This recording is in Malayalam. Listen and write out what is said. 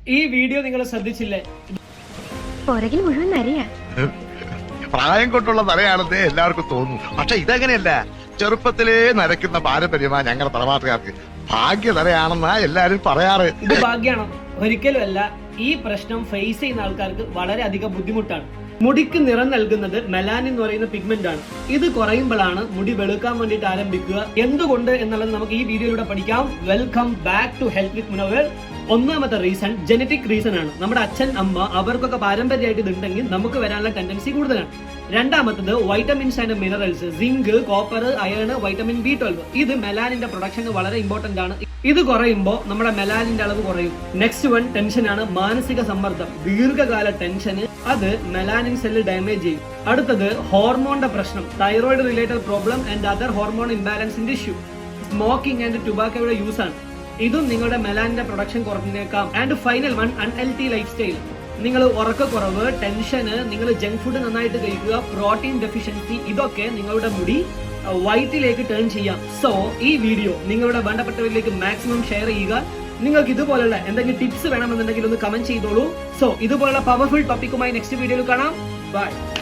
ഈ വീഡിയോ നിങ്ങൾ ശ്രദ്ധിച്ചില്ലേ? പുറകിൽ മുഴുവൻ നരയാ. പ്രായം കൊണ്ടുള്ള നരയാണെന്നേ എല്ലാവർക്കും തോന്നുന്നു. പക്ഷെ ഇതങ്ങനെയല്ല. ചെറുപ്പത്തിലേ നരയ്ക്കുന്ന പാരമ്പര്യമാ ഞങ്ങളുടെ തറവാട്ടുകാർക്ക്. ഭാഗ്യ നരയാണെന്നാ എല്ലാരും പറയാറ്. ഇത് ഭാഗ്യാണോ? ഒരിക്കലും അല്ല. ഈ പ്രശ്നം ഫേസ് ചെയ്യുന്ന ആൾക്കാർക്ക് വളരെ അധികം ബുദ്ധിമുട്ടാണ്. മുടിക്ക് നിറം നൽകുന്നത് മെലാനിൻ എന്ന് പറയുന്ന പിഗ്മെന്റ് ആണ്. ഇത് കുറയുമ്പോഴാണ് മുടി വെളുക്കാൻ വേണ്ടിയിട്ട് ആരംഭിക്കുക. എന്തുകൊണ്ട് എന്നുള്ളത് നമുക്ക് ഈ വീഡിയോയിലൂടെ പഠിക്കാം. വെൽക്കം ബാക്ക് ടു ഹെൽത്ത് വിത്ത് മുനവ്വർ. ഒന്നാമത്തെ റീസൺ ജനറ്റിക് റീസൺ ആണ്. നമ്മുടെ അച്ഛൻ അമ്മ അവർക്കൊക്കെ പാരമ്പര്യമായിട്ട് ഇതുണ്ടെങ്കിൽ നമുക്ക് വരാനുള്ള ടെൻഡൻസി കൂടുതലാണ്. രണ്ടാമത്തത് vitamins and minerals, zinc, copper, iron, vitamin B12. ഇത് മെലാനിന്റെ പ്രൊഡക്ഷന് വളരെ ഇമ്പോർട്ടന്റ് ആണ്. ഇത് കുറയുമ്പോൾ നമ്മുടെ മെലാനിന്റെ അളവ് കുറയും. നെക്സ്റ്റ് വൺ ടെൻഷൻ ആണ്. മാനസിക സമ്മർദ്ദം, ദീർഘകാല ടെൻഷന് അത് മെലാനിൻ സെല്ല് ഡാമേജ് ചെയ്യും. അടുത്തത് ഹോർമോണിന്റെ പ്രശ്നം, thyroid related problem and other hormone ഇംബാലൻസിന്റെ ഇഷ്യൂ. സ്മോക്കിംഗ് ആൻഡ് ടുബാക്കോയുടെ യൂസ് ആണ്. ഇതും നിങ്ങളുടെ മെലാനിന്റെ പ്രൊഡക്ഷൻ കുറഞ്ഞേക്കാം. And final one unhealthy life style. നിങ്ങൾ ഉറക്കക്കുറവ്, ടെൻഷന്, നിങ്ങൾ ജങ്ക് ഫുഡ് നന്നായിട്ട് കഴിക്കുക, പ്രോട്ടീൻ ഡെഫിഷ്യൻസി, ഇതൊക്കെ നിങ്ങളുടെ മുടി വൈറ്റിലേക്ക് ടേൺ ചെയ്യാം. സോ ഈ വീഡിയോ നിങ്ങളുടെ വേണ്ടപ്പെട്ടവരിലേക്ക് മാക്സിമം ഷെയർ ചെയ്യുക. നിങ്ങൾക്ക് ഇതുപോലുള്ള എന്തെങ്കിലും ടിപ്സ് വേണമെന്നുണ്ടെങ്കിൽ ഒന്ന് കമന്റ് ചെയ്തോളൂ. സോ ഇതുപോലുള്ള പവർഫുൾ ടോപ്പിക്കുമായി നെക്സ്റ്റ് വീഡിയോയിൽ കാണാം. ബൈ.